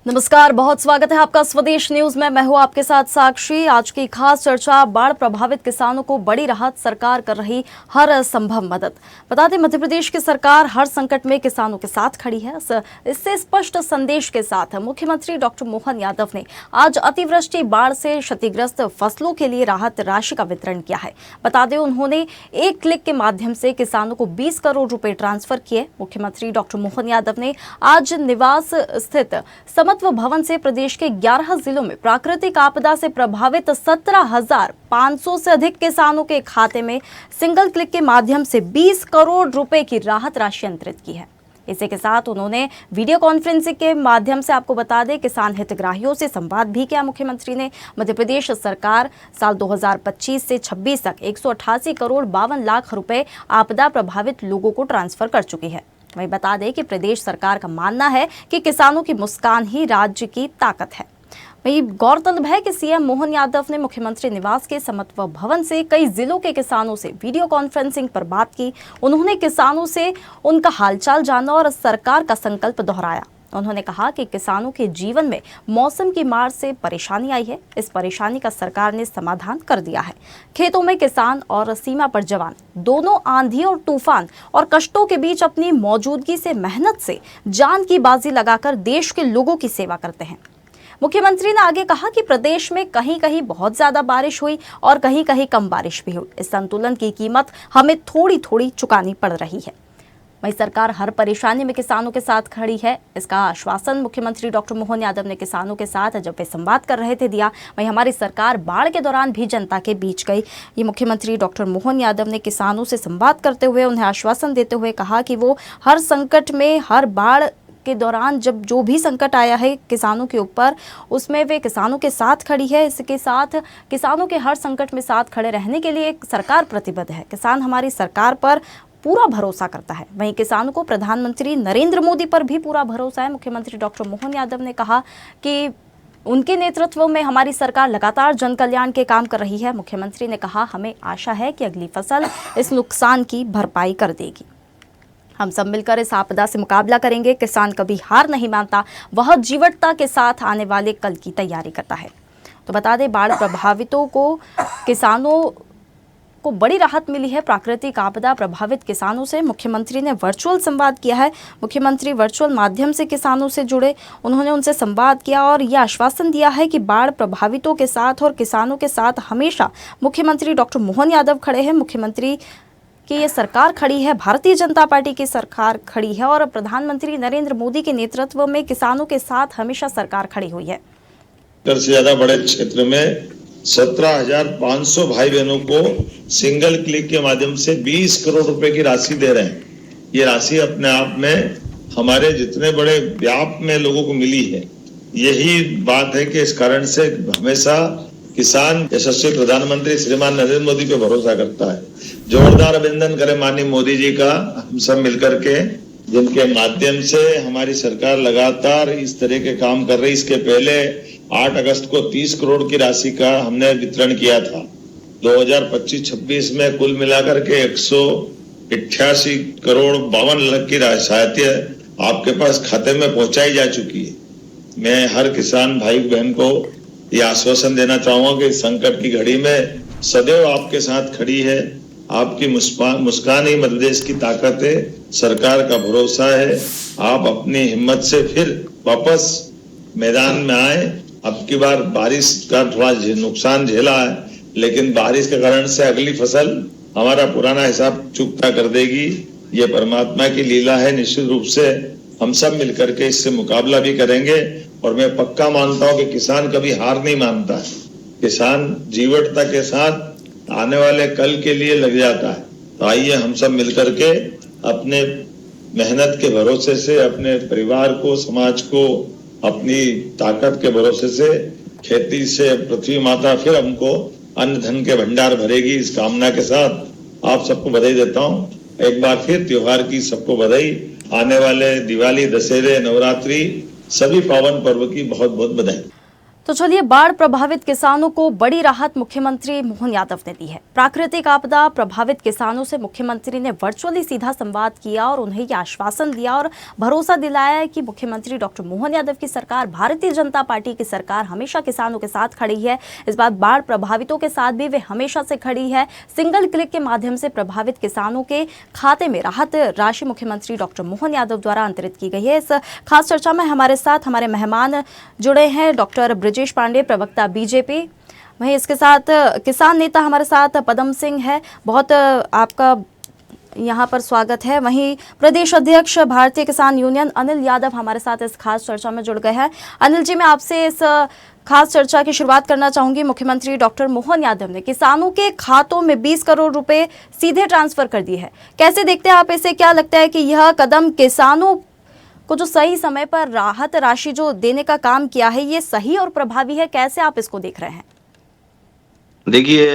नमस्कार, बहुत स्वागत है आपका स्वदेश न्यूज में। मैं हूं आपके साथ साक्षी। आज की खास चर्चा, बाढ़ प्रभावित किसानों को बड़ी राहत, सरकार कर रही हर संभव मदद। बता दें, मध्य प्रदेश की सरकार हर संकट में किसानों के साथ खड़ी है। इससे स्पष्ट संदेश के साथ मुख्यमंत्री डॉक्टर मोहन यादव ने आज अतिवृष्टि बाढ़ से क्षतिग्रस्त फसलों के लिए राहत राशि का वितरण किया है। बता दें, उन्होंने एक क्लिक के माध्यम से किसानों को 20 करोड़ रुपए ट्रांसफर किए। मुख्यमंत्री डॉक्टर मोहन यादव ने आज निवास स्थित समत्व भवन से प्रदेश के 11 जिलों में प्राकृतिक आपदा से प्रभावित 17,500 से अधिक किसानों के खाते में सिंगल क्लिक के माध्यम से 20 करोड़ रुपए की राहत राशि अंतरित की है। इसी के साथ उन्होंने वीडियो कॉन्फ्रेंसिंग के माध्यम से, आपको बता दें, किसान हितग्राहियों से संवाद भी किया। मुख्यमंत्री ने मध्य प्रदेश सरकार साल 2025 से 26 तक 188 करोड़ 52 लाख रुपए आपदा प्रभावित लोगों को ट्रांसफर कर चुकी है। वहीं बता दें कि प्रदेश सरकार का मानना है कि किसानों की मुस्कान ही राज्य की ताकत है। वहीं गौरतलब है कि सीएम मोहन यादव ने मुख्यमंत्री निवास के समत्व भवन से कई जिलों के किसानों से वीडियो कॉन्फ्रेंसिंग पर बात की। उन्होंने किसानों से उनका हालचाल जाना और सरकार का संकल्प दोहराया। उन्होंने कहा कि किसानों के जीवन में मौसम की मार से परेशानी आई है। इस परेशानी का सरकार ने समाधान कर दिया है। खेतों में किसान और सीमा पर जवान दोनों आंधी और तूफान और कष्टों के बीच अपनी मौजूदगी से, मेहनत से जान की बाजी लगाकर देश के लोगों की सेवा करते हैं। मुख्यमंत्री ने आगे कहा कि प्रदेश में कहीं कहीं बहुत ज्यादा बारिश हुई और कहीं कहीं कम बारिश भी हुई। इस संतुलन की कीमत हमें थोड़ी थोड़ी चुकानी पड़ रही है। वहीं सरकार हर परेशानी में किसानों के साथ खड़ी है। इसका आश्वासन मुख्यमंत्री डॉक्टर मोहन यादव ने किसानों के साथ जब वे संवाद कर रहे थे दिया। वहीं हमारी सरकार बाढ़ के दौरान भी जनता के बीच गई। ये मुख्यमंत्री डॉक्टर मोहन यादव ने किसानों से संवाद करते हुए उन्हें आश्वासन देते हुए कहा कि वो हर संकट में, हर बाढ़ के दौरान जब जो भी संकट आया है किसानों के ऊपर, उसमें वे किसानों के साथ खड़ी है। इसके साथ किसानों के हर संकट में साथ खड़े रहने के लिए सरकार प्रतिबद्ध है। किसान हमारी सरकार पर पूरा भरोसा करता है। वहीं किसानों को प्रधानमंत्री नरेंद्र मोदी पर भी पूरा भरोसा है। मुख्यमंत्री डॉक्टर मोहन यादव ने कहा कि उनके नेतृत्व में हमारी सरकार लगातार जन कल्याण के काम कर रही है। मुख्यमंत्री ने कहा, हमें आशा है कि अगली फसल इस नुकसान की भरपाई कर देगी। हम सब मिलकर इस आपदा से मुकाबला करेंगे। किसान कभी हार नहीं मानता, वह जीवटता के साथ आने वाले कल की तैयारी करता है। तो बता दें, बाढ़ प्रभावितों को, किसानों को बड़ी राहत मिली है। प्राकृतिक आपदा प्रभावित किसानों से मुख्यमंत्री ने वर्चुअल संवाद किया है। मुख्यमंत्री वर्चुअल माध्यम से किसानों से जुड़े, उन्होंने उनसे संवाद किया और यह आश्वासन दिया है कि बाढ़ प्रभावितों के साथ और किसानों के साथ हमेशा मुख्यमंत्री डॉक्टर मोहन यादव खड़े हैं। मुख्यमंत्री की ये सरकार खड़ी है, भारतीय जनता पार्टी की सरकार खड़ी है और प्रधानमंत्री नरेंद्र मोदी के नेतृत्व में किसानों के साथ हमेशा सरकार खड़ी हुई है। से ज्यादा बड़े क्षेत्र में 17,500 भाई बहनों को सिंगल क्लिक के माध्यम से 20 करोड़ रुपए की राशि दे रहे हैं। ये राशि अपने आप में हमारे जितने बड़े व्याप में लोगों को मिली है, यही बात है कि इस कारण से हमेशा किसान यशस्वी प्रधानमंत्री श्रीमान नरेंद्र मोदी पे भरोसा करता है। जोरदार अभिनंदन करें माननीय मोदी जी का, हम सब मिलकर के, जिनके माध्यम से हमारी सरकार लगातार इस तरह के काम कर रही। इसके पहले 8 अगस्त को 30 करोड़ की राशि का हमने वितरण किया था। 2025-26 में कुल मिलाकर के 188 करोड़ 52 लाख की सहायता आपके पास खाते में पहुंचाई जा चुकी है। मैं हर किसान भाई बहन को यह आश्वासन देना चाहूंगा कि संकट की घड़ी में सदैव आपके साथ खड़ी है। आपकी मुस्कान ही मध्य प्रदेश की ताकत है, सरकार का भरोसा है। आप अपनी हिम्मत से फिर वापस मैदान में आए। अब की बार बारिश का थोड़ा नुकसान झेला है, लेकिन बारिश के कारण से अगली फसल हमारा पुराना हिसाब चुकता कर देगी। ये परमात्मा की लीला है। निश्चित रूप से हम सब मिलकर के इससे मुकाबला भी करेंगे और मैं पक्का मानता हूं कि किसान कभी हार नहीं मानता है। किसान जीवटता के साथ आने वाले कल के लिए लग जाता है। तो आइए हम सब मिलकर के अपने मेहनत के भरोसे से, अपने परिवार को, समाज को, अपनी ताकत के भरोसे से, खेती से पृथ्वी माता फिर हमको अन्न धन के भंडार भरेगी। इस कामना के साथ आप सबको बधाई देता हूं। एक बार फिर त्योहार की सबको बधाई। आने वाले दिवाली, दशहरे, नवरात्रि, सभी पावन पर्व की बहुत बहुत बधाई। तो चलिए, बाढ़ प्रभावित किसानों को बड़ी राहत मुख्यमंत्री मोहन यादव ने दी है। प्राकृतिक आपदा प्रभावित किसानों से मुख्यमंत्री ने वर्चुअली सीधा संवाद किया और उन्हें ये आश्वासन दिया और भरोसा दिलाया है कि मुख्यमंत्री डॉक्टर मोहन यादव की सरकार, भारतीय जनता पार्टी की सरकार हमेशा किसानों के साथ खड़ी है। इस बार बाढ़ प्रभावितों के साथ भी वे हमेशा से खड़ी है। सिंगल क्लिक के माध्यम से प्रभावित किसानों के खाते में राहत राशि मुख्यमंत्री डॉक्टर मोहन यादव द्वारा अंतरित की गई है। इस खास चर्चा में हमारे साथ हमारे मेहमान जुड़े हैं, डॉक्टर ब्रजेश पांडे, प्रवक्ता बीजेपी। वहीं इसके साथ किसान नेता हमारे साथ पदम सिंह है। बहुत आपका यहाँ पर स्वागत है। वहीं प्रदेश अध्यक्ष भारतीय किसान यूनियन अनिल यादव हमारे साथ इस खास चर्चा में जुड़ गए हैं। अनिल जी, मैं आपसे इस खास चर्चा की शुरुआत करना चाहूंगी। मुख्यमंत्री डॉक्टर मोहन यादव ने किसानों के खातों में 20 करोड़ रुपए सीधे ट्रांसफर कर दिए हैं। कैसे देखते हैं आप इसे? क्या लगता है कि यह कदम किसानों को जो सही समय पर राहत राशि जो देने का काम किया है, ये सही और प्रभावी है? कैसे आप इसको देख रहे हैं? देखिए,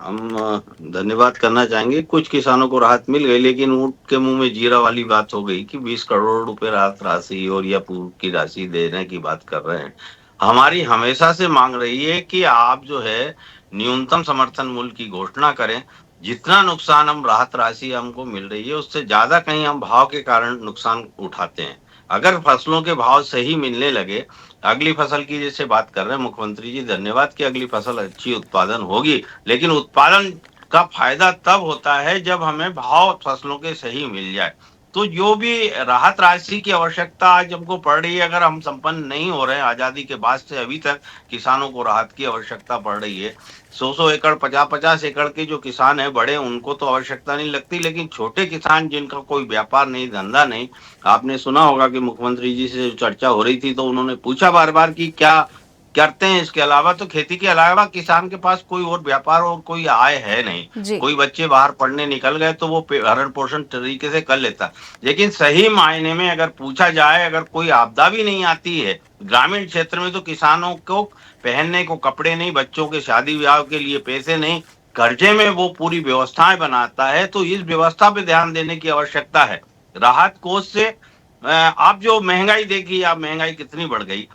हम धन्यवाद करना चाहेंगे। कुछ किसानों को राहत मिल गई, लेकिन ऊंट के मुंह में जीरा वाली बात हो गई कि 20 करोड़ रुपए राहत राशि और या पूर्व की राशि देने की बात कर रहे हैं। हमारी हमेशा से मांग रही है कि आप जो है न्यूनतम समर्थन मूल्य की घोषणा करें। जितना नुकसान हम राहत राशि हमको मिल रही है, उससे ज्यादा कहीं हम भाव के कारण नुकसान उठाते हैं। अगर फसलों के भाव सही मिलने लगे, अगली फसल की जैसे बात कर रहे हैं मुख्यमंत्री जी, धन्यवाद कि अगली फसल अच्छी उत्पादन होगी, लेकिन उत्पादन का फायदा तब होता है जब हमें भाव फसलों के सही मिल जाए। तो जो भी राहत राशि की आवश्यकता आज हमको पड़ रही है, अगर हम संपन्न नहीं हो रहे हैं, आजादी के बाद से अभी तक किसानों को राहत की आवश्यकता पड़ रही है। 100 एकड़ 50 एकड़ के जो किसान है बड़े, उनको तो आवश्यकता नहीं लगती, लेकिन छोटे किसान जिनका कोई व्यापार नहीं, धंधा नहीं, आपने सुना होगा कि मुख्यमंत्री जी से चर्चा हो रही थी तो उन्होंने पूछा बार बार कि क्या करते हैं इसके अलावा। तो खेती के अलावा किसान के पास कोई और व्यापार और कोई आय है नहीं। कोई बच्चे बाहर पढ़ने निकल गए तो वो भरण पोषण तरीके से कर लेता। लेकिन सही मायने में अगर पूछा जाए, अगर कोई आपदा भी नहीं आती है ग्रामीण क्षेत्र में, तो किसानों को पहनने को कपड़े नहीं, बच्चों के शादी ब्याह के लिए पैसे नहीं, कर्जे में वो पूरी व्यवस्थाएं बनाता है। तो इस व्यवस्था पे ध्यान देने की आवश्यकता है। राहत कोष से आप जो महंगाई देखिए, आप महंगाई कितनी बढ़ गई,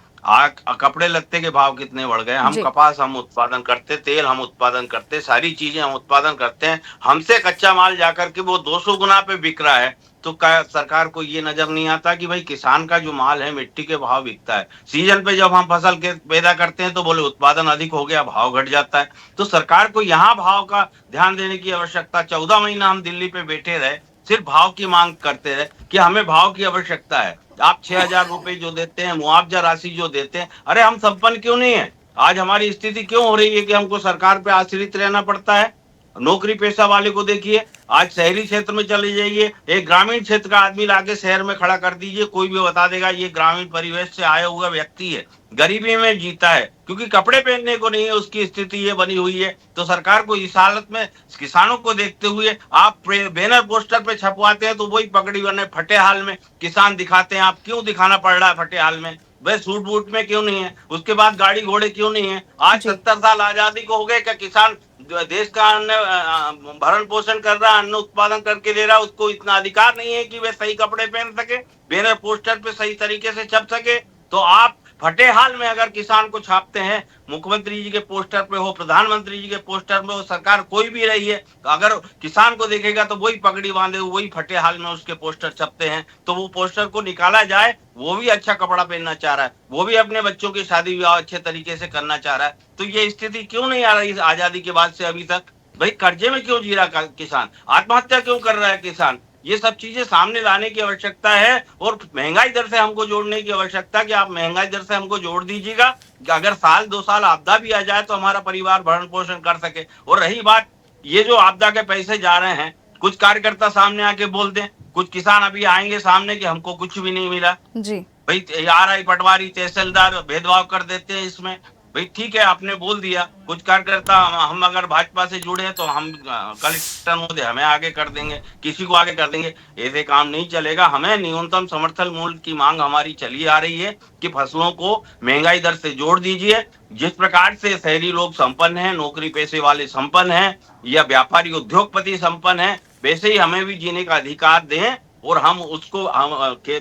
कपड़े लत्ते के भाव कितने बढ़ गए। हम कपास हम उत्पादन करते, तेल हम उत्पादन करते, सारी चीजें हम उत्पादन करते हैं। हमसे कच्चा माल जाकर के वो 200 गुना पे बिक रहा है। तो क्या सरकार को ये नजर नहीं आता कि भाई किसान का जो माल है मिट्टी के भाव बिकता है। सीजन पे जब हम फसल के पैदा करते हैं तो बोले उत्पादन अधिक हो गया, भाव घट जाता है। तो सरकार को यहाँ भाव का ध्यान देने की आवश्यकता। 14 महीना हम दिल्ली पे बैठे रहे, सिर्फ भाव की मांग करते रहे कि हमें भाव की आवश्यकता है। आप 6,000 रुपए जो देते हैं, मुआवजा राशि जो देते हैं, अरे हम संपन्न क्यों नहीं है? आज हमारी स्थिति क्यों हो रही है कि हमको सरकार पे आश्रित रहना पड़ता है? नौकरी पेशा वाले को देखिए, आज शहरी क्षेत्र में चले जाइए, एक ग्रामीण क्षेत्र का आदमी लाके शहर में खड़ा कर दीजिए, कोई भी बता देगा ये ग्रामीण परिवेश से आया हुआ व्यक्ति है, गरीबी में जीता है, क्योंकि कपड़े पहनने को नहीं है, उसकी स्थिति ये बनी हुई है। तो सरकार को इस हालत में किसानों को देखते हुए आप बैनर पोस्टर पे छपवाते हैं तो वही पगड़ी बने फटे हाल में किसान दिखाते हैं। आप क्यों दिखाना पड़ रहा है फटे हाल में? वह सूट बूट में क्यों नहीं है? उसके बाद गाड़ी घोड़े क्यों नहीं है? आज 70 साल आजादी को हो गए, क्या किसान देश का अन्न भरण पोषण कर रहा है, अन्न उत्पादन करके दे रहा है, उसको इतना अधिकार नहीं है कि वे सही कपड़े पहन सके, बैनर पोस्टर पे सही तरीके से छप सके? तो आप फटे हाल में अगर किसान को छापते हैं, मुख्यमंत्री जी के पोस्टर पे हो, प्रधानमंत्री जी के पोस्टर पे हो, सरकार कोई भी रही है, तो अगर किसान को देखेगा तो वही पगड़ी बांधे वही फटे हाल में उसके पोस्टर छपते हैं। तो वो पोस्टर को निकाला जाए, वो भी अच्छा कपड़ा पहनना चाह रहा है, वो भी अपने बच्चों की शादी विवाह अच्छे तरीके से करना चाह रहा है। तो ये स्थिति क्यों नहीं आ रही आजादी के बाद से अभी तक? भाई कर्जे में क्यों जी रहा किसान? आत्महत्या क्यों कर रहा है किसान? ये सब चीजें सामने लाने की आवश्यकता है। और महंगाई दर से हमको जोड़ने की आवश्यकता कि आप महंगाई दर से हमको जोड़ दीजिएगा कि अगर साल 2 साल आपदा भी आ जाए तो हमारा परिवार भरण पोषण कर सके। और रही बात ये जो आपदा के पैसे जा रहे हैं, कुछ कार्यकर्ता सामने आके बोल दें, कुछ किसान अभी आएंगे सामने कि हमको कुछ भी नहीं मिला जी। भाई RI पटवारी तहसीलदार भेदभाव कर देते हैं इसमें। भाई ठीक है, आपने बोल दिया, कुछ कार्यकर्ता हम अगर भाजपा से जुड़े हैं तो हम कलेक्टर महोदय हमें आगे कर देंगे, किसी को आगे कर देंगे, ऐसे काम नहीं चलेगा। हमें न्यूनतम समर्थन मूल्य की मांग हमारी चली आ रही है कि फसलों को महंगाई दर से जोड़ दीजिए। जिस प्रकार से शहरी लोग संपन्न हैं, नौकरी पेशे वाले संपन्न हैं या व्यापारी उद्योगपति संपन्न हैं, वैसे ही हमें भी जीने का अधिकार दें और हम उसको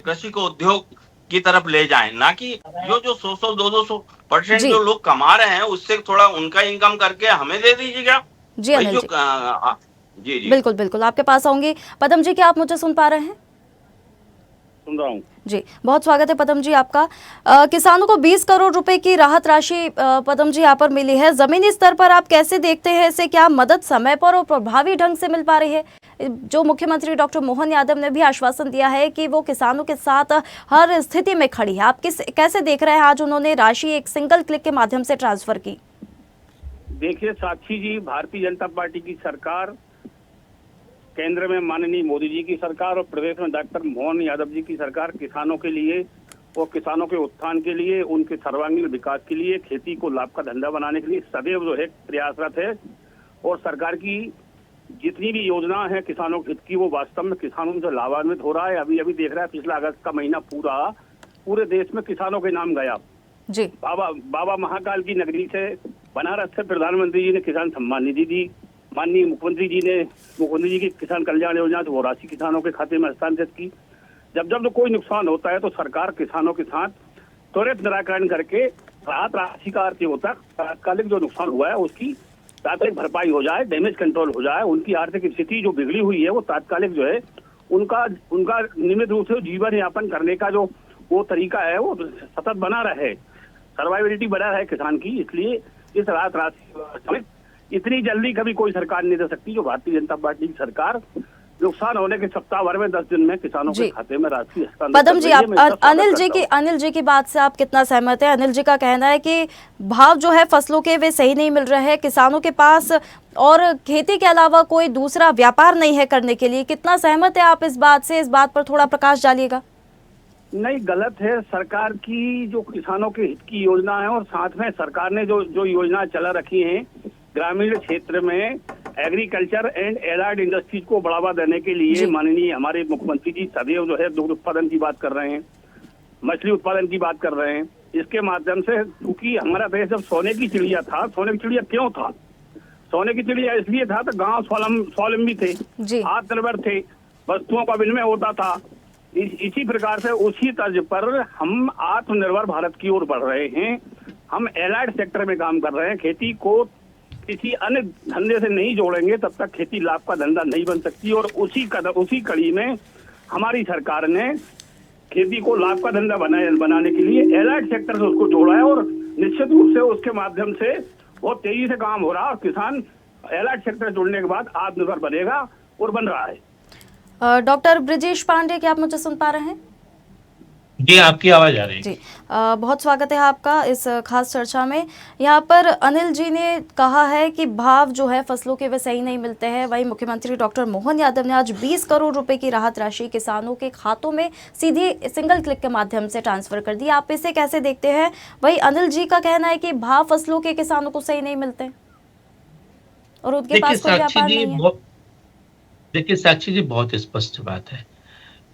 कृषि को उद्योग की तरफ ले जाएं, ना कि जो जो 100 200% जी जो लोग कमा रहे हैं उससे थोड़ा उनका इनकम करके हमें दे दीजिएगा। जी भाई अनिल जो जी, जी जी बिल्कुल बिल्कुल आपके पास आऊंगी। पदम जी, क्या आप मुझे सुन पा रहे हैं? सुन रहा हूँ। जी, बहुत स्वागत है पदम जी आपका। किसानों को 20 करोड़ रुपए की राहत राशि पदम जी यहाँ पर मिली है। जमीनी स्तर पर आप कैसे देखते हैं इसे? क्या मदद समय पर और प्रभावी ढंग से मिल पा रही है? जो मुख्यमंत्री डॉक्टर मोहन यादव ने भी आश्वासन दिया है कि वो किसानों के साथ हर स्थिति में खड़ी है, आप कैसे देख रहे हैं? आज उन्होंने राशि एक सिंगल क्लिक के माध्यम से ट्रांसफर की। देखिए साक्षी जी, भारतीय जनता पार्टी की सरकार, केंद्र में माननीय मोदी जी की सरकार और प्रदेश में डॉक्टर मोहन यादव जी की सरकार किसानों के लिए और किसानों के उत्थान के लिए, उनके सर्वांगीण विकास के लिए, खेती को लाभ का धंधा बनाने के लिए सदैव जो है प्रयासरत है। और सरकार की जितनी भी योजना है किसानों के हित की, वो वास्तव में किसानों से लाभान्वित हो रहा है। अभी अभी देख रहा है, पिछला अगस्त का महीना पूरे देश में किसानों के नाम गया। जी, बाबा महाकाल की नगरी से, बनारस से प्रधानमंत्री जी ने किसान सम्मान निधि दी। माननीय मुख्यमंत्री जी की किसान कल्याण योजना से वो राशि किसानों के खाते में हस्तांतरित की। जब जब कोई नुकसान होता है तो सरकार किसानों के साथ त्वरित निराकरण करके राहत राशि का अर्थ होता है तात्कालिक जो नुकसान हुआ है उसकी तात्कालिक भरपाई हो जाए, डैमेज कंट्रोल हो जाए, उनकी आर्थिक स्थिति जो बिगड़ी हुई है वो तात्कालिक जो है उनका नियमित रूप से जीवन यापन करने का जो वो तरीका है वो सतत बना रहे, सर्वाइविलिटी बना रहे किसान की। इसलिए इस राहत राशि इतनी जल्दी कभी कोई सरकार नहीं दे सकती जो भारतीय जनता पार्टी की सरकार नुकसान होने के सप्ताह भर में 10 दिन में किसानों के खाते में राशि हस्तांतरित। पदम जी, आप अनिल जी की बात से आप कितना सहमत है? अनिल जी का कहना है कि भाव जो है फसलों के वे सही नहीं मिल रहे हैं, किसानों के पास और खेती के अलावा कोई दूसरा व्यापार नहीं है करने के लिए। कितना सहमत है आप इस बात से? इस बात पर थोड़ा प्रकाश डालिएगा। नहीं, गलत है। सरकार की जो किसानों के हित की योजना है और साथ में सरकार ने जो योजना चला रखी है ग्रामीण क्षेत्र में एग्रीकल्चर एंड एलाइड इंडस्ट्रीज को बढ़ावा देने के लिए, माननीय हमारे मुख्यमंत्री जी सदैव जो है दुग्ध उत्पादन की बात कर रहे हैं, मछली उत्पादन की बात कर रहे हैं। इसके माध्यम से, क्योंकि हमारा देश जब सोने की चिड़िया था, सोने की चिड़िया क्यों था? सोने की चिड़िया इसलिए था तो गांव स्वावलंबी थे, आत्मनिर्भर थे, वस्तुओं का विनिमय होता था। इसी प्रकार से उसी तर्ज पर हम आत्मनिर्भर भारत की ओर बढ़ रहे हैं। हम एलाइड सेक्टर में काम कर रहे हैं। खेती को किसी अन्य धंधे से नहीं जोड़ेंगे तब तक खेती लाभ का धंधा नहीं बन सकती। और उसी कड़ी में हमारी सरकार ने खेती को लाभ का धंधा बनाने के लिए एलाइड सेक्टर से उसको जोड़ा है और निश्चित रूप से उसके माध्यम से बहुत तेजी से काम हो रहा है और किसान एलाइड सेक्टर जुड़ने के बाद आत्मनिर्भर बनेगा और बन रहा है। डॉक्टर ब्रिजेश पांडे, क्या आप मुझे सुन पा रहे हैं? जी, आपकी आवाज आ रही है। जी, बहुत स्वागत है आपका इस खास चर्चा में। यहाँ पर अनिल जी ने कहा है कि भाव जो है फसलों के वे सही नहीं मिलते हैं। वहीं मुख्यमंत्री डॉक्टर मोहन यादव ने आज 20 करोड़ रुपए की राहत राशि किसानों के खातों में सीधी सिंगल क्लिक के माध्यम से ट्रांसफर कर दी। आप इसे कैसे देखते हैं? वहीं अनिल जी का कहना है कि भाव फसलों के किसानों को सही नहीं मिलते और उनके पास कोई व्यापार नहीं है। देखिए साक्षी जी, बहुत स्पष्ट बात है।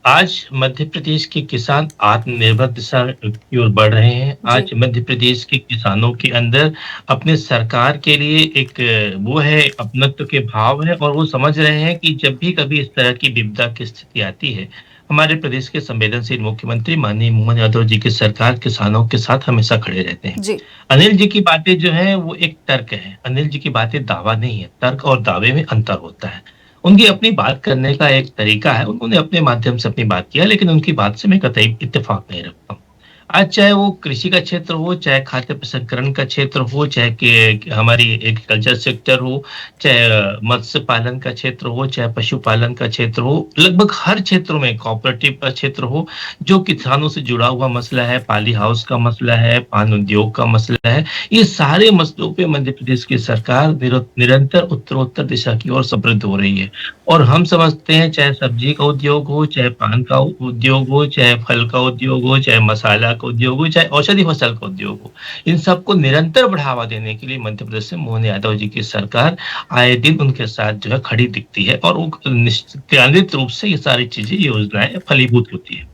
आज मध्य प्रदेश के किसान आत्मनिर्भर दिशा की ओर बढ़ रहे हैं। आज मध्य प्रदेश के किसानों के अंदर अपने सरकार के लिए एक वो है, अपनत्व के भाव है और वो समझ रहे हैं कि जब भी कभी इस तरह की विपदा की स्थिति आती है, हमारे प्रदेश के संवेदनशील मुख्यमंत्री माननीय मोहन यादव जी की सरकार किसानों के साथ हमेशा खड़े रहते हैं। अनिल जी की बातें जो है वो एक तर्क है। अनिल जी की बातें दावा नहीं है। तर्क और दावे में अंतर होता है। उनकी अपनी बात करने का एक तरीका है, उन्होंने अपने माध्यम से अपनी बात किया, लेकिन उनकी बात से मैं कतई इत्तेफाक नहीं रखता हूँ। आज चाहे वो कृषि का क्षेत्र हो, चाहे खाद्य प्रसंस्करण का क्षेत्र हो, चाहे हमारी एग्रीकल्चर सेक्टर हो, चाहे मत्स्य पालन का क्षेत्र हो, चाहे पशुपालन का क्षेत्र हो, लगभग हर क्षेत्रों में, कोऑपरेटिव का क्षेत्र हो, जो किसानों से जुड़ा हुआ मसला है, पाली हाउस का मसला है, पान उद्योग का मसला है, ये सारे मसलों पे मध्य प्रदेश की सरकार निरंतर उत्तरोत्तर दिशा की ओर समृद्ध हो रही है। और हम समझते हैं, चाहे सब्जी का उद्योग हो, चाहे पान का उद्योग हो, चाहे फल का उद्योग हो, चाहे मसाला का उद्योग हो, चाहे औषधि फसल का उद्योग हो, इन सबको निरंतर बढ़ावा देने के लिए मध्य प्रदेश से मोहन यादव जी की सरकार आए दिन उनके साथ जो है खड़ी दिखती है और निश्चित रूप से ये सारी चीजें, योजनाएं फलीभूत होती है।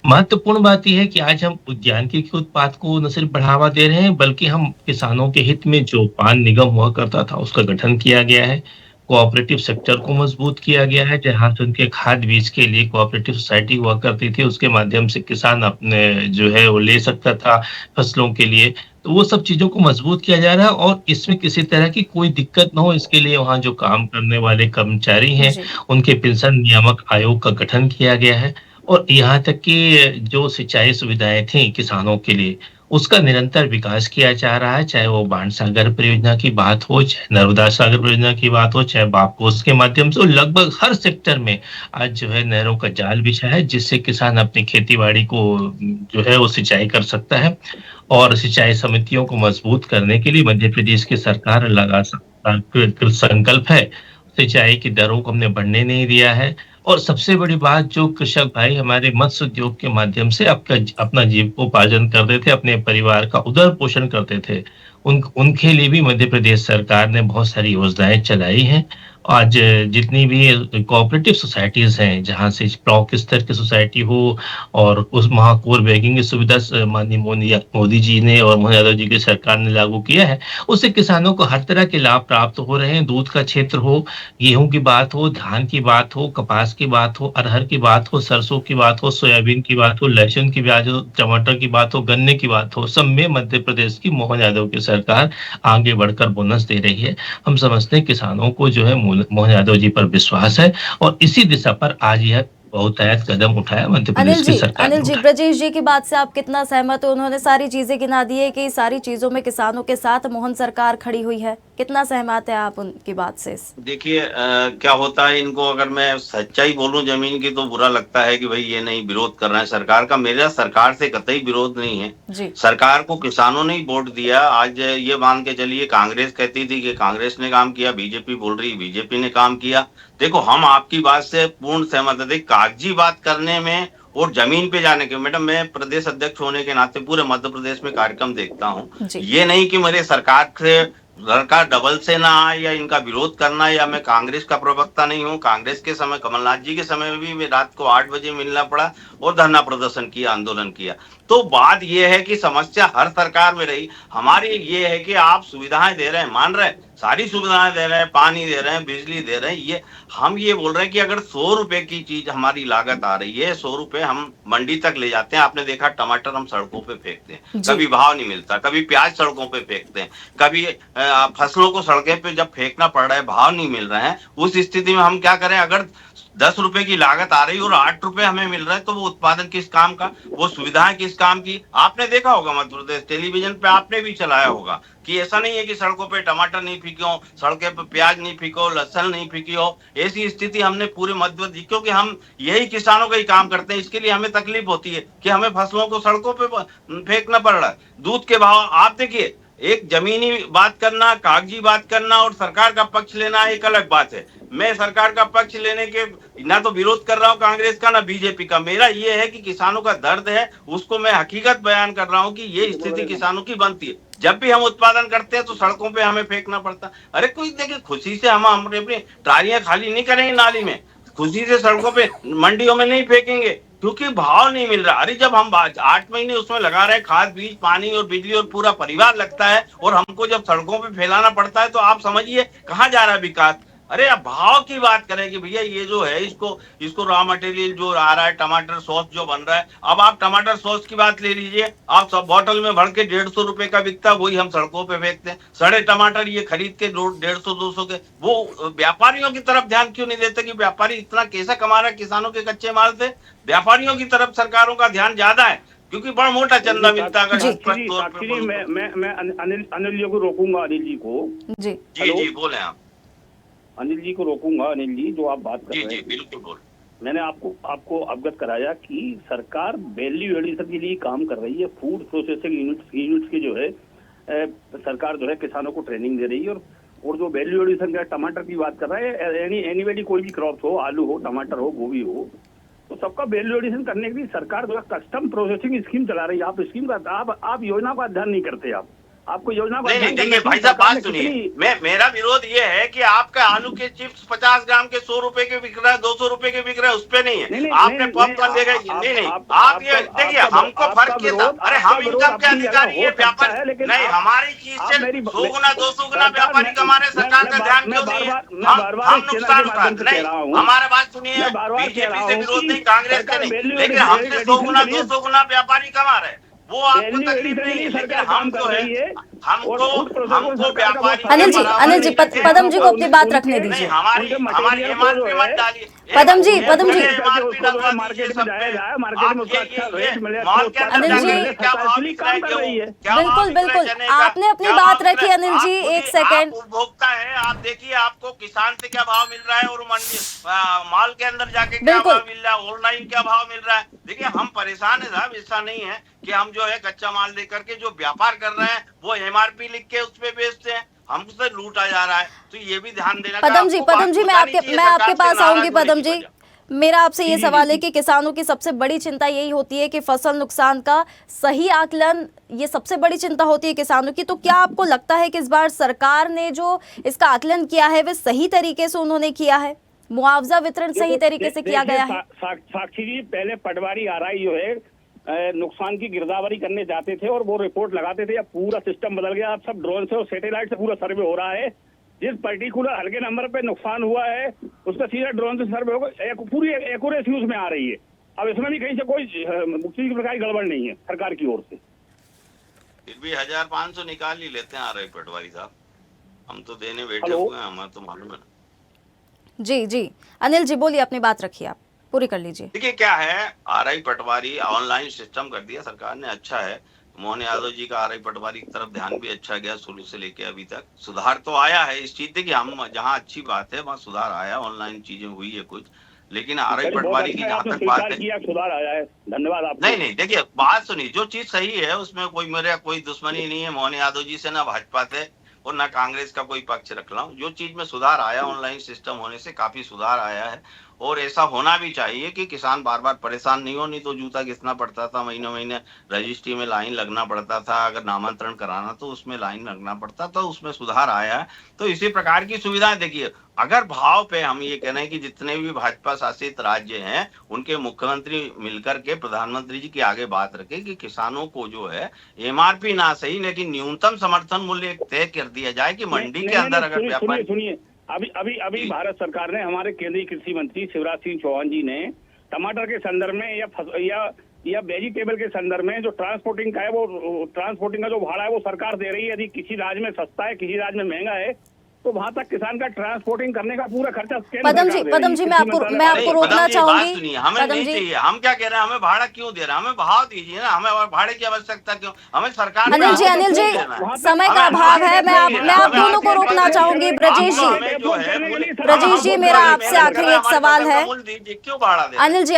महत्वपूर्ण बात यह है कि आज हम उद्यानिकी के उत्पाद को न सिर्फ बढ़ावा दे रहे हैं, बल्कि हम किसानों के हित में जो पान निगम हुआ करता था उसका गठन किया गया है। कोऑपरेटिव सेक्टर को मजबूत किया गया है, जहाँ से उनके खाद बीज के लिए कोऑपरेटिव सोसाइटी हुआ करती थी, उसके माध्यम से किसान अपने जो है वो ले सकता था फसलों के लिए। तो वो सब चीज़ों को मजबूत किया जा रहा है और इसमें किसी तरह की कोई दिक्कत ना हो, इसके लिए वहाँ जो काम करने वाले कर्मचारी हैं, जी। उनके पेंशन नियामक आयोग का गठन किया गया है और यहाँ तक कि जो सिंचाई सुविधाएँ थी किसानों के लिए, उसका निरंतर विकास किया जा रहा है, चाहे वो बाणसागर परियोजना की बात हो, चाहे नर्मदा सागर परियोजना की बात हो, चाहे बापकोस के माध्यम से, लगभग हर सेक्टर में आज जो है नहरों का जाल बिछा है, जिससे किसान अपनी खेती-बाड़ी को जो है वो सिंचाई कर सकता है और सिंचाई समितियों को मजबूत करने के लिए मध्य प्रदेश की सरकार कृत संकल्प है। सिंचाई की दरों को हमने बढ़ने नहीं दिया है और सबसे बड़ी बात जो कृषक भाई हमारे मत्स्य उद्योग के माध्यम से अपना जीविकोपार्जन करते थे, अपने परिवार का उदर-पोषण करते थे, उनके लिए भी मध्य प्रदेश सरकार ने बहुत सारी योजनाएँ चलाई हैं। आज जितनी भी कोऑपरेटिव सोसाइटीज़ हैं, जहाँ से ब्लॉक स्तर की सोसाइटी हो और उस वहाँ कोर बैंकिंग की सुविधा माननीय मोदी जी ने और मोहन यादव जी की सरकार ने लागू किया है, उससे किसानों को हर तरह के लाभ प्राप्त हो रहे हैं। दूध का क्षेत्र हो, गेहूँ की बात हो, धान की बात हो, कपास की बात हो, अरहर की बात हो, सरसों की बात हो, सोयाबीन की बात हो, लहसुन की बात हो, टमाटर की बात हो, गन्ने की बात हो, सब में मध्य प्रदेश की मोहन यादव की सरकार आगे बढ़कर बोनस दे रही है। हम समझते हैं किसानों को जो है मोहन यादव जी पर विश्वास है और इसी दिशा पर आज यह बहुतायत कदम उठाया मध्य प्रदेश की सरकार ने अनिल जी, उठाया। ब्रजेश जी की बात से आप कितना सहमत हो? उन्होंने सारी चीजें गिना दी है कि सारी चीजों में किसानों के साथ मोहन सरकार खड़ी हुई है। कितना सहमत है आप उनकी बात से? देखिए क्या होता है, इनको अगर मैं सच्चाई बोलूं जमीन की तो बुरा लगता है कि भाई ये नहीं विरोध कर रहे हैं सरकार का। मेरा सरकार से कतई विरोध नहीं है। जी। सरकार को किसानों ने ही वोट दिया। आज ये मान के चलिए, कांग्रेस कहती थी कि कांग्रेस ने काम किया, बीजेपी बोल रही बीजेपी ने काम किया। देखो, हम आपकी बात से पूर्ण सहमत है। कागजी बात करने में और जमीन पे जाने के, मैडम मैं प्रदेश अध्यक्ष होने के नाते पूरे मध्य प्रदेश में कार्यक्रम देखता हूँ। ये नहीं कि मेरे सरकार डबल से ना आए या इनका विरोध करना, या मैं कांग्रेस का प्रवक्ता नहीं हूँ। कांग्रेस के समय, कमलनाथ जी के समय में भी मैं रात को 8 बजे मिलना पड़ा और धरना प्रदर्शन किया, आंदोलन किया। तो बात यह है कि समस्या हर सरकार में रही। हमारी ये है कि आप सुविधाएं दे रहे हैं, मान रहे हैं, सारी सुविधाएं दे रहे हैं, पानी दे रहे हैं, बिजली दे रहे हैं। ये हम ये बोल रहे हैं कि अगर 100 रुपए की चीज हमारी लागत आ रही है, 100 रुपए हम मंडी तक ले जाते हैं। आपने देखा टमाटर हम सड़कों पे फेंकते हैं, कभी भाव नहीं मिलता, कभी प्याज सड़कों पे फेंकते हैं, कभी फसलों को सड़कें पे जब फेंकना पड़ रहा है, भाव नहीं मिल रहे हैं, उस स्थिति में हम क्या करें? अगर 10 रुपए की लागत आ रही और 8 रुपए हमें मिल रहा है, तो वो उत्पादन किस काम का, वो सुविधाएं किस काम की? आपने देखा होगा मध्य प्रदेश टेलीविजन पे, आपने भी चलाया होगा कि ऐसा नहीं है कि सड़कों पे टमाटर नहीं फेंके हो, सड़कों पे प्याज नहीं फेंको, लहसुन नहीं फेंकी हो। ऐसी स्थिति हमने पूरे मध्य प्रदेश, क्योंकि हम यही किसानों का ही काम करते हैं, इसके लिए हमें तकलीफ होती है कि हमें फसलों को सड़कों पे फेंकना पड़ रहा है। दूध के भाव आप देखिए, एक जमीनी बात करना, कागजी बात करना और सरकार का पक्ष लेना एक अलग बात है। मैं सरकार का पक्ष लेने के ना तो विरोध कर रहा हूँ कांग्रेस का, ना बीजेपी का। मेरा ये है कि किसानों का दर्द है, उसको मैं हकीकत बयान कर रहा हूँ कि ये स्थिति किसानों की बनती है। जब भी हम उत्पादन करते हैं तो सड़कों पे हमें फेंकना पड़ता। अरे कोई देखिए, खुशी से हम अपनी ट्रालियां खाली नहीं करेंगे नाली में, खुशी से सड़कों पे मंडियों में नहीं फेंकेंगे, क्योंकि भाव नहीं मिल रहा। अरे जब हम 8 महीने उसमें लगा रहे, खाद बीज पानी और बिजली और पूरा परिवार लगता है, और हमको जब सड़कों पे फैलाना पड़ता है, तो आप समझिए कहाँ जा रहा है विकास। अरे अब भाव की बात करें कि भैया ये जो है, इसको रॉ मटेरियल जो आ रहा है, टमाटर सॉस जो बन रहा है, अब आप टमाटर सॉस की बात ले लीजिए, आप सब बोतल में भर के 150 रुपए का बिकता है, वही हम सड़कों पे फेंकते हैं। सड़े टमाटर ये खरीद के 150-200 के, वो व्यापारियों की तरफ ध्यान क्यों नहीं देते कि व्यापारी इतना कैसा कमा रहा है किसानों के कच्चे माल से? व्यापारियों की तरफ सरकारों का ध्यान ज्यादा है, क्योंकि बड़ा मोटा चंदा मिलता है। मैं अनिल जी को रोकूंगा, अनिल जी को। जी बोले आप। अनिल जी को रोकूंगा। अनिल जी, जो आप बात कर रहे हैं, जी बिल्कुल बोल। मैंने आपको अवगत कराया कि सरकार वैल्यू एडिशन के लिए काम कर रही है। फूड प्रोसेसिंग यूनिट्स की जो है सरकार जो है किसानों को ट्रेनिंग दे रही है। और जो वैल्यू एडिशन का टमाटर की बात कर रहा है, एनीवेडी कोई भी क्रॉप हो, आलू हो, टमाटर हो, गोभी हो, तो सबका वैल्यू एडिशन करने के लिए सरकार जो है कस्टम प्रोसेसिंग स्कीम चला रही है। आप स्कीम का आप योजना का अध्ययन नहीं करते। आपको योजना को नहीं नहीं, अध्ययन करना देखिए भाई चाहिए। साहब सरकार ने बात सुनिए, कितनी मेरा विरोध ये है कि आपका आलू के चिप्स 50 ग्राम के 100 रुपए के बिक रहा है, 200 रुपए के बिक रहा है, उस पे नहीं नहीं है। नहीं आपने नहीं पॉपकॉर्न देगा, नहीं नहीं, आप ये देखिए, हमको फर्क ये था, अरे हम इनकम के अधिकारी, ये व्यापारी नहीं, हमारी चीज से 100 गुना 200 गुना व्यापारी कमा रहे, सरकार का ध्यान क्यों नहीं है? हम नुकसान उठा नहीं, हमारे बात सुनिए, बीजेपी से विरोध नहीं, कांग्रेस का नहीं, लेकिन हमसे 100 गुना 200 गुना व्यापारी कमा रहे, वो आपको तकलीफ नहीं है, लेकिन हम जो है हमको व्यापारी अनिल जी पदम जी को अपनी बात रखने दीजिए। हमारी एमआरपी मत डालिए। पदम जी मार्केट में जाया जाए, मार्केट में उसका अच्छा रेट मिले, अनिल जी, काम कर रही है। बिल्कुल आपने अपनी बात रखी अनिल जी, एक सेकंड। उपभोक्ता है, आप देखिए आपको किसान से क्या भाव मिल रहा है और मंडी माल के अंदर जाके क्या बिल्कुल। भाव मिल रहा है, ऑनलाइन क्या भाव मिल रहा है। देखिए हम परेशान है साहब, ऐसा नहीं है कि हम जो है कच्चा माल लेकर के जो व्यापार कर रहे हैं वो एमआरपी लिख के उस पे बेचते हैं, हमसे लूटा जा रहा है, तो ये भी ध्यान देना। पदम जी मैं आपके पास आऊंगी। पदम जी, मेरा आपसे ये सवाल है कि किसानों की सबसे बड़ी चिंता यही होती है कि फसल नुकसान का सही आकलन, ये सबसे बड़ी चिंता होती है किसानों की। तो क्या आपको लगता है कि इस बार सरकार ने जो इसका आकलन किया है वह सही तरीके से उन्होंने किया है, मुआवजा वितरण सही तरीके से किया गया है? साक्षी जी, पहले पटवारी आरआई जो है नुकसान की गिरदावरी करने जाते थे और वो रिपोर्ट लगाते थे। अब पूरा सिस्टम बदल गया, अब सब ड्रोन से और सैटेलाइट से पूरा सर्वे हो रहा है। जिस पर्टिकुलर हल्के नंबर पे नुकसान हुआ है उसका सीधा ड्रोन से सर्वे होगा, पूरी एक्यूरेसी उसमें आ रही है। अब इसमें भी कहीं से कोई किसी प्रकार की गड़बड़ नहीं है सरकार की ओर से। फिर भी 1500 निकाल ही लेते हैं आरआई पटवारी साहब, हम तो देने बैठे हुए हैं, हमें तो मालूम है। जी अनिल जी बोलिए, अपनी बात रखिए, आप पूरी कर लीजिए। देखिए क्या है, आरआई पटवारी ऑनलाइन सिस्टम कर दिया सरकार ने, अच्छा है। मोहन यादव जी का आरआई पटवारी की तरफ ध्यान भी अच्छा गया, शुरू से लेके अभी तक सुधार तो आया है इस चीज। देखिए हम जहाँ अच्छी बात है वहाँ सुधार आया, ऑनलाइन चीजें हुई है कुछ, लेकिन आरआई पटवारी की जहाँ तक बात है, सुधार आया है, धन्यवाद आपको। नहीं देखिए बात सुनिए, जो चीज सही है उसमें कोई दुश्मनी नहीं है मोहन यादव जी से, ना भाजपा से और ना कांग्रेस का कोई पक्ष रख रहा हूँ। जो चीज में सुधार आया, ऑनलाइन सिस्टम होने से काफी सुधार आया है और ऐसा होना भी चाहिए कि किसान बार बार परेशान नहीं हो। नहीं तो जूता घिसना पड़ता था, महीने महीने रजिस्ट्री में लाइन लगना पड़ता था, अगर नामांतरण कराना तो उसमें लाइन लगना पड़ता, तो उसमें सुधार आया है। तो इसी प्रकार की सुविधाएं देखिए, अगर भाव पे हम ये कह रहे हैं कि जितने भी भाजपा शासित राज्य हैं उनके मुख्यमंत्री मिलकर के प्रधानमंत्री जी के आगे बात रखे कि किसानों को जो है एमआरपी ना सही लेकिन न्यूनतम समर्थन मूल्य तय कर दिया जाए कि मंडी के अंदर अगर व्यापारी। सुनिए, अभी भारत सरकार ने, हमारे केंद्रीय कृषि मंत्री शिवराज सिंह चौहान जी ने टमाटर के संदर्भ में या वेजिटेबल के संदर्भ में जो ट्रांसपोर्टिंग का है, वो ट्रांसपोर्टिंग का जो भाड़ा है वो सरकार दे रही है। यदि किसी राज्य में सस्ता है, किसी राज्य में महंगा है, तो वहां तक किसान का ट्रांसपोर्टिंग करने का पूरा खर्चा पदम जी मैं आपको रोकना चाहूंगी। हमें नहीं चाहिए, हम क्या कह रहे हैं, हमें भाड़ा क्यों दे रहे हैं, हमें भाव दीजिए ना, हमें भाड़े की आवश्यकता क्यों, हमें सरकार। अनिल जी समय का अभाव है, मैं आप दोनों को रोकना चाहूंगी। ब्रजेश जी मेरा आपसे आखिरी एक सवाल है। क्यों भाड़ा दे, अनिल जी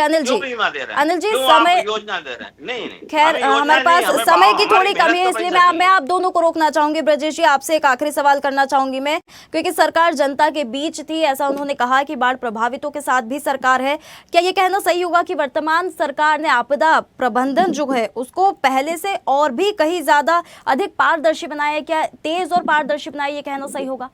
समय योजना दे रहे हैं, नहीं खैर हमारे पास समय की थोड़ी कमी है, इसलिए मैं आप दोनों को रोकना चाहूंगी। ब्रजेश जी आपसे एक आखिरी सवाल करना चाहूंगी मैं, क्योंकि सरकार जनता के बीच थी, ऐसा उन्होंने कहा कि बाढ़ प्रभावितों के साथ भी सरकार है। क्या ये कहना सही होगा कि वर्तमान सरकार ने आपदा प्रबंधन जो है उसको पहले से और भी कहीं ज्यादा अधिक पारदर्शी बनाया है? क्या तेज और पारदर्शी बनाया, ये कहना सही होगा?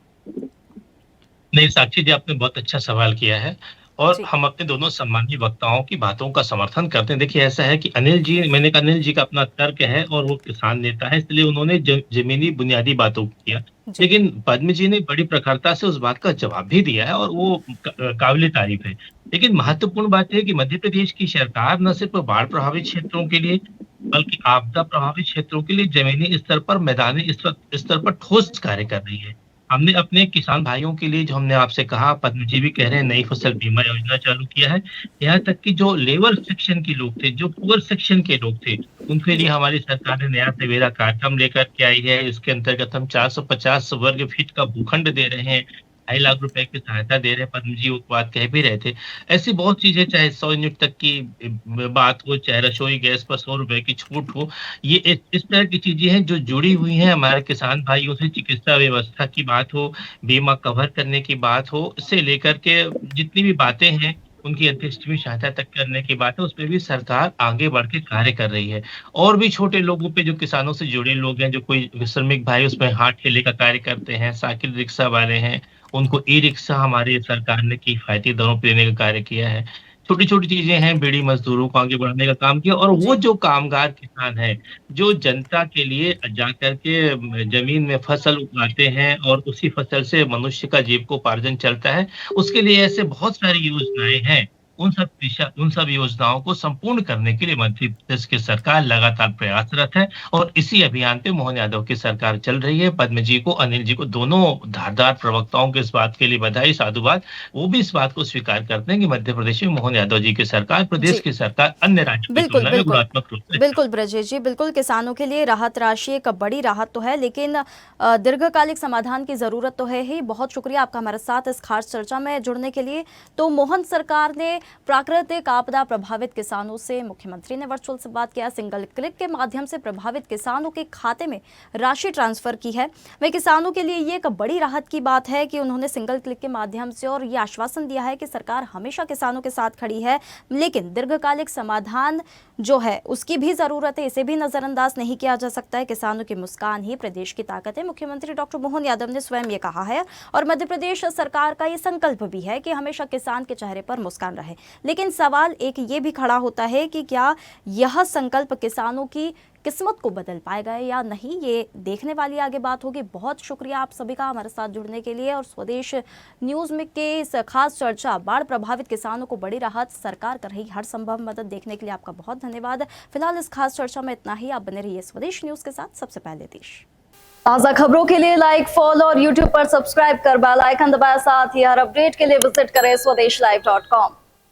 नहीं साक्षी जी, आपने बहुत अच्छा सवाल किया है और हम अपने दोनों सम्मानीय वक्ताओं की बातों का समर्थन करते हैं। देखिए ऐसा है कि अनिल जी का अपना तर्क है और वो किसान नेता है, इसलिए उन्होंने जमीनी बुनियादी बातों को किया, लेकिन पद्म जी ने बड़ी प्रखरता से उस बात का जवाब भी दिया है और वो काबिल तारीफ है। लेकिन महत्वपूर्ण बात है कि मध्य प्रदेश की सरकार न सिर्फ बाढ़ प्रभावित क्षेत्रों के लिए बल्कि आपदा प्रभावित क्षेत्रों के लिए जमीनी स्तर पर, मैदानी स्तर पर ठोस कार्य कर रही है। हमने अपने किसान भाइयों के लिए, जो हमने आपसे कहा, पद्म जी भी कह रहे हैं, नई फसल बीमा योजना चालू किया है। यहाँ तक कि जो लेबर सेक्शन के लोग थे, जो पुअर सेक्शन के लोग थे, उनके लिए हमारी सरकार ने नया सवेरा कार्यक्रम लेकर के आई है। इसके अंतर्गत हम 450 वर्ग फीट का भूखंड दे रहे हैं, 2.5 लाख रुपए की सहायता दे रहे हैं। पद्म जी एक बात कह भी रहे थे, ऐसी बहुत चीजें, चाहे 100 यूनिट तक की बात हो, चाहे रसोई गैस पर 100 रुपए की छूट हो, ये इस तरह की चीजें हैं जो जुड़ी हुई हैं हमारे किसान भाइयों से। चिकित्सा व्यवस्था की बात हो, बीमा कवर करने की बात हो, इससे लेकर के जितनी भी बातें हैं उनकी अंत्येष्टि में सहायता तक करने की बात है, उसपे भी सरकार आगे बढ़ के कार्य कर रही है। और भी छोटे लोगों पे जो किसानों से जुड़े लोग हैं, जो कोई श्रमिक भाई उसमें हाथ ठेले का कार्य करते हैं, साइकिल रिक्शा वाले हैं, उनको ई-रिक्शा हमारी सरकार ने किफ़ायती दरों पे देने का कार्य किया है। छोटी-छोटी चीज़ें हैं, बीड़ी मज़दूरों को आगे बढ़ाने का काम किया और वो जी। जो कामगार किसान हैं, जो जनता के लिए जाकर के ज़मीन में फसल उगाते हैं और उसी फसल से मनुष्य का जीविकोपार्जन चलता है, उसके लिए ऐसे बहुत सारी योजनाएँ हैं। उन सब योजनाओं को संपूर्ण करने के लिए मध्य प्रदेश की सरकार लगातार प्रयासरत है और इसी अभियान पे मोहन यादव की सरकार चल रही है। पद्म जी को, अनिल जी को, दोनों धारदार प्रवक्ताओं को इस बात के लिए बधाई, साधुवाद। वो भी इस बात को स्वीकार करते हैं कि मध्य प्रदेश में मोहन यादव जी की सरकार, प्रदेश जी। की सरकार अन्य राज्यों की बिल्कुल, तुलना में बिल्कुल। गुणात्मक रूप से बिल्कुल ब्रजेश जी, बिल्कुल किसानों के लिए राहत राशि एक बड़ी राहत तो है, लेकिन दीर्घकालिक समाधान की ज़रूरत तो है ही। बहुत शुक्रिया आपका हमारे साथ इस खास चर्चा में जुड़ने के लिए। तो मोहन सरकार ने प्राकृतिक आपदा प्रभावित किसानों से, मुख्यमंत्री ने वर्चुअल से बात किया, सिंगल क्लिक के माध्यम से प्रभावित किसानों के खाते में राशि ट्रांसफर की है। वह किसानों के लिए ये एक बड़ी राहत की बात है कि उन्होंने सिंगल क्लिक के माध्यम से और ये आश्वासन दिया है कि सरकार हमेशा किसानों के साथ खड़ी है, लेकिन दीर्घकालिक समाधान जो है उसकी भी जरूरत है, इसे भी नजरअंदाज नहीं किया जा सकता है। किसानों की मुस्कान ही प्रदेश की ताकत है, मुख्यमंत्री डॉक्टर मोहन यादव ने स्वयं ये कहा है और मध्य प्रदेश सरकार का ये संकल्प भी है कि हमेशा किसान के चेहरे पर मुस्कान रहे। लेकिन सवाल एक ये भी खड़ा होता है कि क्या यह संकल्प किसानों की किस्मत को बदल पाएगा या नहीं, ये देखने वाली आगे बात होगी। बहुत शुक्रिया आप सभी का हमारे साथ जुड़ने के लिए और स्वदेश न्यूज़ में के इस खास चर्चा, बाढ़ प्रभावित किसानों को बड़ी राहत, सरकार कर रही हर संभव मदद, देखने के लिए आपका बहुत धन्यवाद। फिलहाल इस खास चर्चा में इतना ही। आप बने रहिए स्वदेश न्यूज़ के साथ, सबसे पहले देश। ताज़ा खबरों के लिए लाइक, फॉलो और यूट्यूब पर सब्सक्राइब कर बेल आइकन दबाएं। साथ ही हर अपडेट के लिए विजिट करें स्वदेशलाइव.com।